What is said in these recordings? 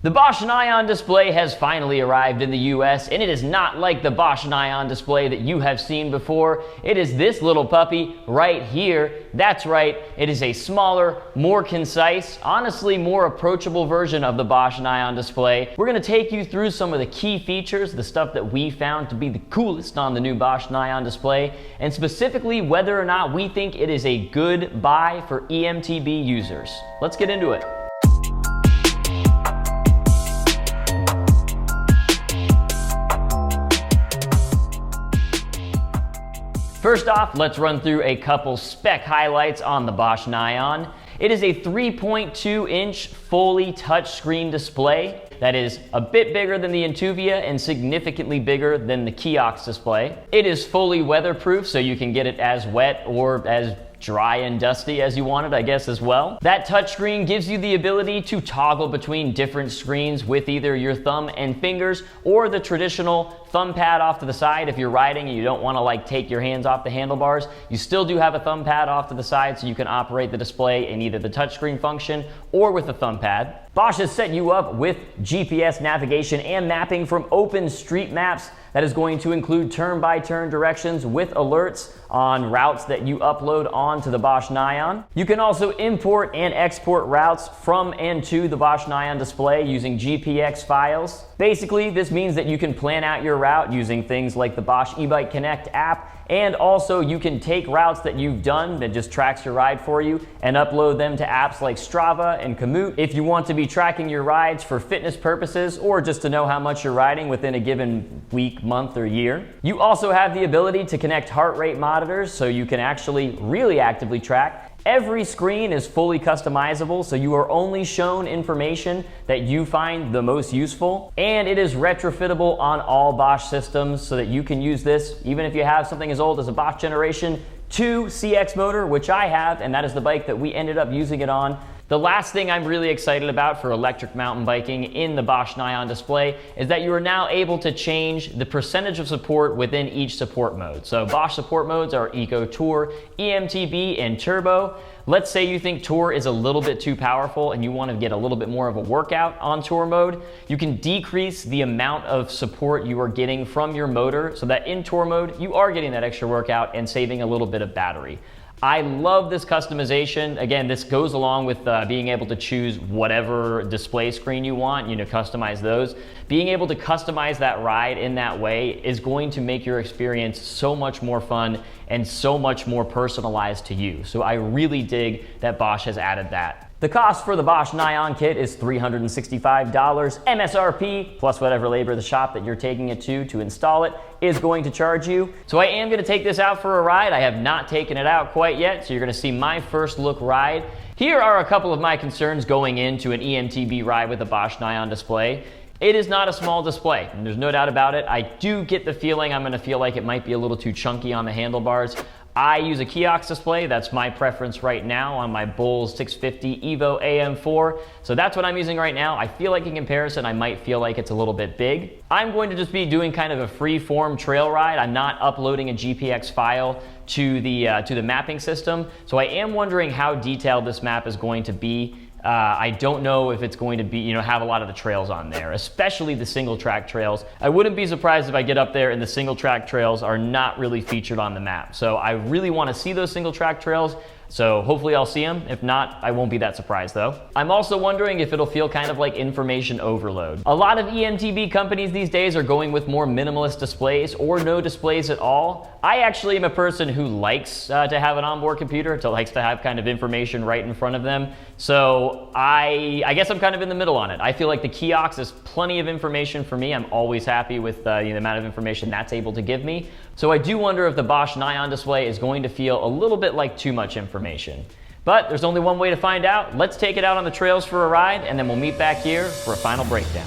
The Bosch Nyon display has finally arrived in the US, and it is not like the Bosch Nyon display that you have seen before. It is this little puppy right here. That's right, it is a smaller, more concise, honestly more approachable version of the Bosch Nyon display. We're going to take you through some of the key features, the stuff that we found to be the coolest on the new Bosch Nyon display, and specifically whether or not we think it is a good buy for eMTB users. Let's get into it. First off, let's run through a couple spec highlights on the Bosch Nyon. It is a 3.2-inch fully touchscreen display that is a bit bigger than the Intuvia and significantly bigger than the Kiox display. It is fully weatherproof, so you can get it as wet or as dry and dusty as you want it, I guess, as well. That touchscreen gives you the ability to toggle between different screens with either your thumb and fingers or the traditional thumb pad off to the side. If you're riding and you don't want to take your hands off the handlebars, you still do have a thumb pad off to the side, so you can operate the display in either the touchscreen function or with the thumb pad. Bosch has set you up with GPS navigation and mapping from OpenStreetMaps. That is going to include turn-by-turn directions with alerts on routes that you upload onto the Bosch Nyon. You can also import and export routes from and to the Bosch Nyon display using GPX files. Basically, this means that you can plan out your route using things like the Bosch eBike Connect app, and also you can take routes that you've done that just tracks your ride for you and upload them to apps like Strava and Komoot if you want to be tracking your rides for fitness purposes or just to know how much you're riding within a given week, month, or year. You also have the ability to connect heart rate monitors so you can actually really actively track. Every screen is fully customizable, so you are only shown information that you find the most useful, and it is retrofittable on all Bosch systems so that you can use this even if you have something as old as a Bosch Generation 2 CX motor, which I have, and that is the bike that we ended up using it on. The last thing I'm really excited about for electric mountain biking in the Bosch Nyon display is that you are now able to change the percentage of support within each support mode. So Bosch support modes are Eco Tour, eMTB, and Turbo. Let's say you think Tour is a little bit too powerful and you want to get a little bit more of a workout on Tour mode. You can decrease the amount of support you are getting from your motor so that in Tour mode you are getting that extra workout and saving a little bit of battery. I love this customization. Again, this goes along with being able to choose whatever display screen you want, customize those. Being able to customize that ride in that way is going to make your experience so much more fun and so much more personalized to you. So I really dig that Bosch has added that. The cost for the Bosch Nyon kit is $365 MSRP, plus whatever labor the shop that you're taking it to install it is going to charge you. So I am going to take this out for a ride. I have not taken it out quite yet, so you're going to see my first look ride. Here are a couple of my concerns going into an eMTB ride with a Bosch Nyon display. It is not a small display, and there's no doubt about it. I do get the feeling I'm going to feel like it might be a little too chunky on the handlebars. I use a Kiox display. That's my preference right now on my Bulls 650 Evo AM4. So that's what I'm using right now. I feel like in comparison, I might feel like it's a little bit big. I'm going to just be doing kind of a free form trail ride. I'm not uploading a GPX file to the mapping system. So I am wondering how detailed this map is going to be. I don't know if it's going to be, have a lot of the trails on there, especially the single track trails. I wouldn't be surprised if I get up there and the single track trails are not really featured on the map. So I really want to see those single track trails. So hopefully I'll see them. If not, I won't be that surprised though. I'm also wondering if it'll feel kind of like information overload. A lot of eMTB companies these days are going with more minimalist displays or no displays at all. I actually am a person who likes to have an onboard computer, likes to have kind of information right in front of them. So I guess I'm kind of in the middle on it. I feel like the Kiox is plenty of information for me. I'm always happy with the amount of information that's able to give me. So I do wonder if the Bosch Nyon display is going to feel a little bit like too much information. But there's only one way to find out. Let's take it out on the trails for a ride, and then we'll meet back here for a final breakdown.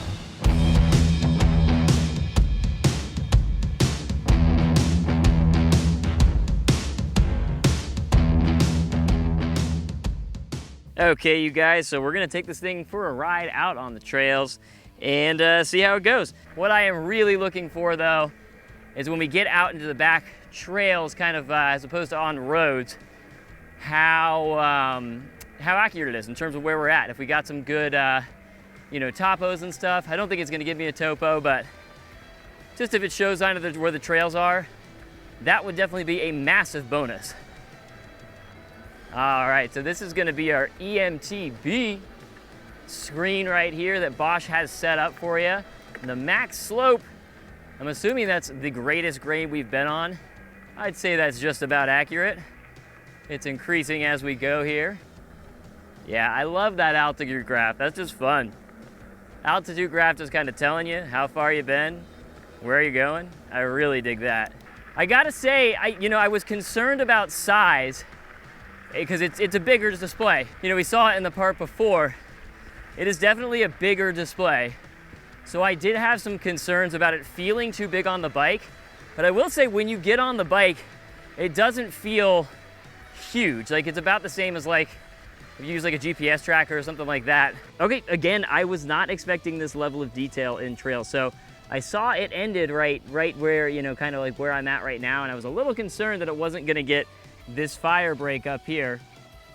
Okay, you guys, so we're gonna take this thing for a ride out on the trails and see how it goes. What I am really looking for though is when we get out into the back trails, kind of as opposed to on roads, how accurate it is in terms of where we're at. If we got some good you know, topos and stuff. I don't think it's gonna give me a topo, but just if it shows on where the trails are, that would definitely be a massive bonus. All right, so this is gonna be our eMTB screen right here that Bosch has set up for you. The max slope, I'm assuming that's the greatest grade we've been on. I'd say that's just about accurate. It's increasing as we go here. Yeah, I love that altitude graph. That's just fun. Altitude graph just kind of telling you how far you've been, where you're going. I really dig that. I gotta say, I was concerned about size because it's a bigger display. You know, we saw it in the part before. It is definitely a bigger display. So I did have some concerns about it feeling too big on the bike. But I will say when you get on the bike, it doesn't feel huge. Like it's about the same as like, if you use like a GPS tracker or something like that. Okay, again, I was not expecting this level of detail in trail. So I saw it ended right where, you know, kind of like where I'm at right now. And I was a little concerned that it wasn't gonna get this fire break up here.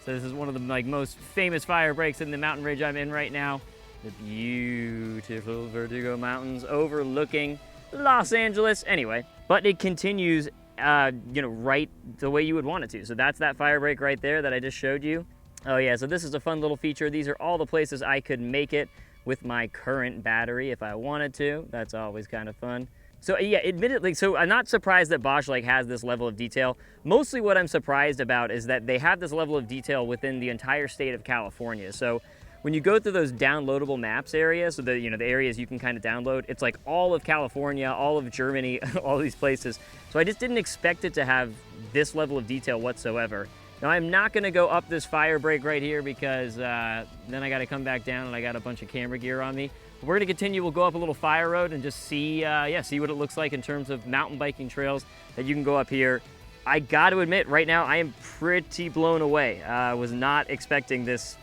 So this is one of the like most famous fire breaks in the mountain range I'm in right now. The beautiful Vertigo Mountains overlooking Los Angeles. Anyway, but it continues, you know, right the way you would want it to. So that's that fire break right there that I just showed you. Oh yeah, so this is a fun little feature. These are all the places I could make it with my current battery if I wanted to. That's always kind of fun. So yeah, admittedly, so I'm not surprised that Bosch like has this level of detail. Mostly what I'm surprised about is that they have this level of detail within the entire state of California. So when you go through those downloadable maps areas, so the, you know, the areas you can kind of download, it's like all of California, all of Germany, all these places. So I just didn't expect it to have this level of detail whatsoever. Now I'm not gonna go up this fire break right here because then I gotta come back down and I got a bunch of camera gear on me. We're gonna continue, we'll go up a little fire road and just see, see what it looks like in terms of mountain biking trails that you can go up here. I gotta admit, right now I am pretty blown away. I was not expecting this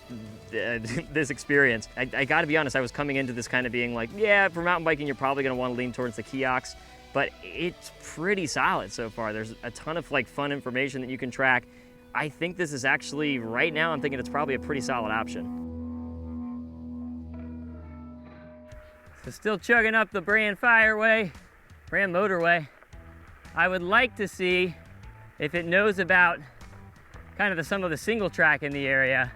this experience. I gotta be honest, I was coming into this kind of being like, yeah, for mountain biking, you're probably gonna wanna lean towards the kiosks, but it's pretty solid so far. There's a ton of like fun information that you can track. I think this is actually, right now, I'm thinking it's probably a pretty solid option. So still chugging up the Brand motorway. I would like to see if it knows about kind of some of the single track in the area.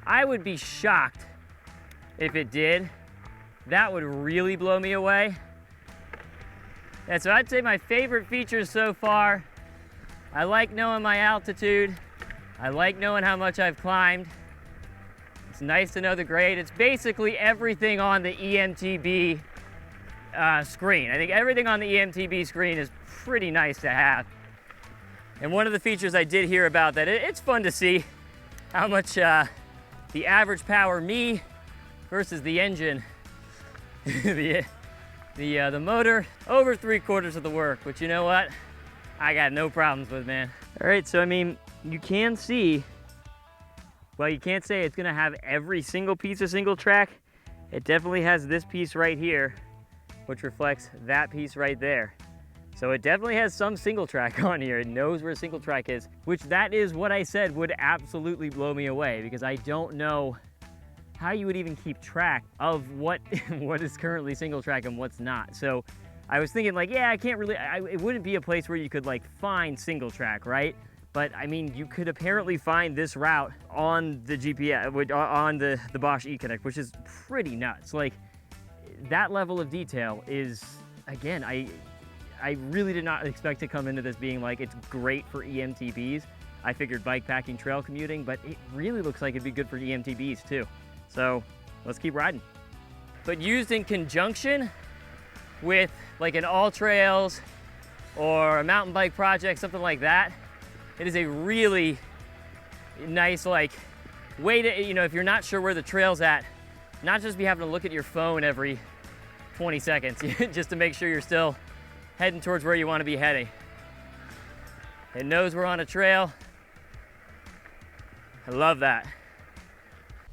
I would be shocked if it did. That would really blow me away. And so I'd say my favorite features so far, I like knowing my altitude. I like knowing how much I've climbed. It's nice to know the grade. It's basically everything on the eMTB screen. I think everything on the eMTB screen is pretty nice to have. And one of the features I did hear about that, it's fun to see how much the average power me versus the engine, the motor, over 3/4 of the work, but you know what? I got no problems with, man. All right, so I mean, you can see, well, you can't say it's gonna have every single piece of single track. It definitely has this piece right here, which reflects that piece right there. So it definitely has some single track on here. It knows where single track is, which that is what I said would absolutely blow me away, because I don't know how you would even keep track of what is currently single track and what's not. So I was thinking like, yeah, I can't really, it wouldn't be a place where you could like find single track, right? But I mean, you could apparently find this route on the GPS, on the Bosch eConnect, which is pretty nuts. Like, that level of detail is, again, I really did not expect to come into this being like, it's great for eMTBs. I figured bike packing, trail commuting, but it really looks like it'd be good for eMTBs too. So let's keep riding. But used in conjunction with like an all trails or a mountain bike project, something like that, it is a really nice like way to, you know, if you're not sure where the trail's at, not just be having to look at your phone every 20 seconds just to make sure you're still heading towards where you want to be heading. It knows we're on a trail. I love that.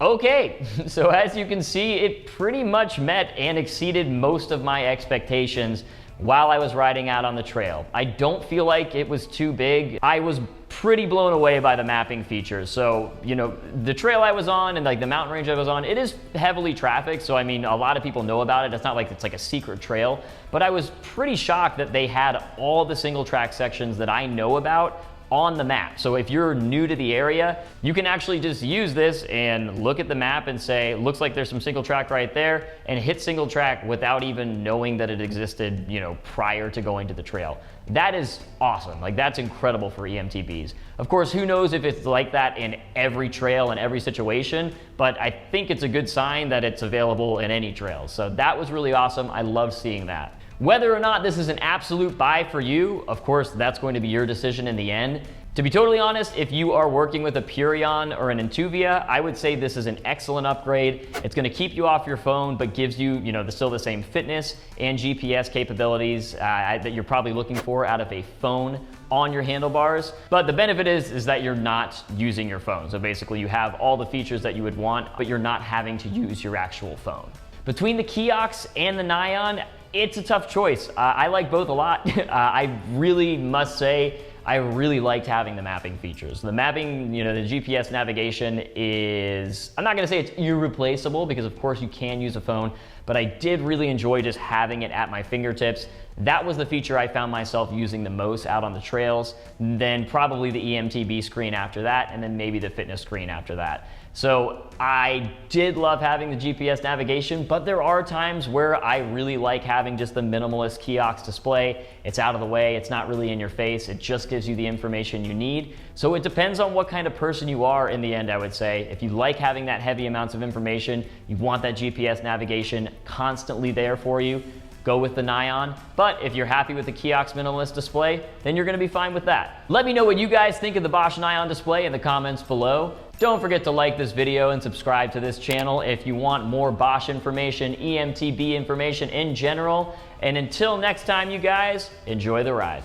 Okay, so as you can see, it pretty much met and exceeded most of my expectations while I was riding out on the trail. I don't feel like it was too big. I was pretty blown away by the mapping features. So, you know, the trail I was on and like the mountain range I was on, it is heavily trafficked. So, I mean, a lot of people know about it. It's not like it's like a secret trail, but I was pretty shocked that they had all the single track sections that I know about on the map. So if you're new to the area, you can actually just use this and look at the map and say, looks like there's some single track right there, and hit single track without even knowing that it existed, you know, prior to going to the trail. That is awesome. Like, that's incredible for eMTBs. Of course, who knows if it's like that in every trail and every situation, but I think it's a good sign that it's available in any trail. So that was really awesome. I love seeing that. Whether or not this is an absolute buy for you, of course, that's going to be your decision in the end. To be totally honest, if you are working with a Purion or an Intuvia, I would say this is an excellent upgrade. It's going to keep you off your phone, but gives you, you know, still the same fitness and GPS capabilities that you're probably looking for out of a phone on your handlebars. But the benefit is that you're not using your phone. So basically you have all the features that you would want, but you're not having to use your actual phone. Between the Kiox and the Nyon, it's a tough choice. I like both a lot. I really must say, I really liked having the mapping features. The mapping, you know, the GPS navigation is, I'm not gonna say it's irreplaceable because of course you can use a phone, but I did really enjoy just having it at my fingertips. That was the feature I found myself using the most out on the trails, then probably the eMTB screen after that, and then maybe the fitness screen after that. So I did love having the GPS navigation, but there are times where I really like having just the minimalist Kiox display. It's out of the way, it's not really in your face, it just gives you the information you need. So it depends on what kind of person you are in the end, I would say. If you like having that heavy amounts of information, you want that GPS navigation constantly there for you, go with the Nyon. But if you're happy with the Kiox minimalist display, then you're gonna be fine with that. Let me know what you guys think of the Bosch Nyon display in the comments below. Don't forget to like this video and subscribe to this channel if you want more Bosch information, eMTB information in general. And until next time, you guys, enjoy the ride.